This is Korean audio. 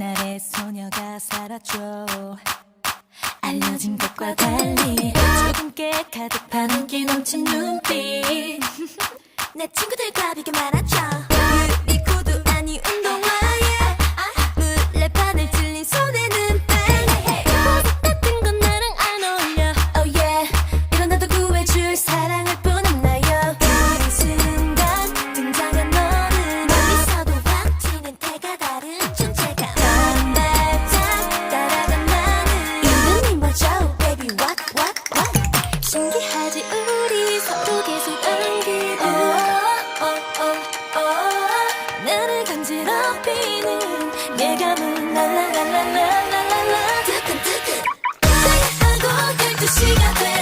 나의 소녀가 살았죠. 알려진 것과 달리 조금께 가득한 인기 넘친 눈빛 내 친구들과 비교 많았죠. 유리 구두 아니 운동화에 물레판을 찔린 손에는 뺑 보석 같은 건 나랑 안 어울려. Oh yeah 이런 나도 구해줄 사랑을 뿜나요. 그 순간 등장한 너는 멀리서도 확 튀는 태가 다른 존재감. 한 발짝 따라간 나는 이름이 뭐죠 baby what 신기하지 우리 서로 계속 안기는 나를 간지럽히는 예감은 랄랄랄랄랄랄라 두근두근 하고 12시가 돼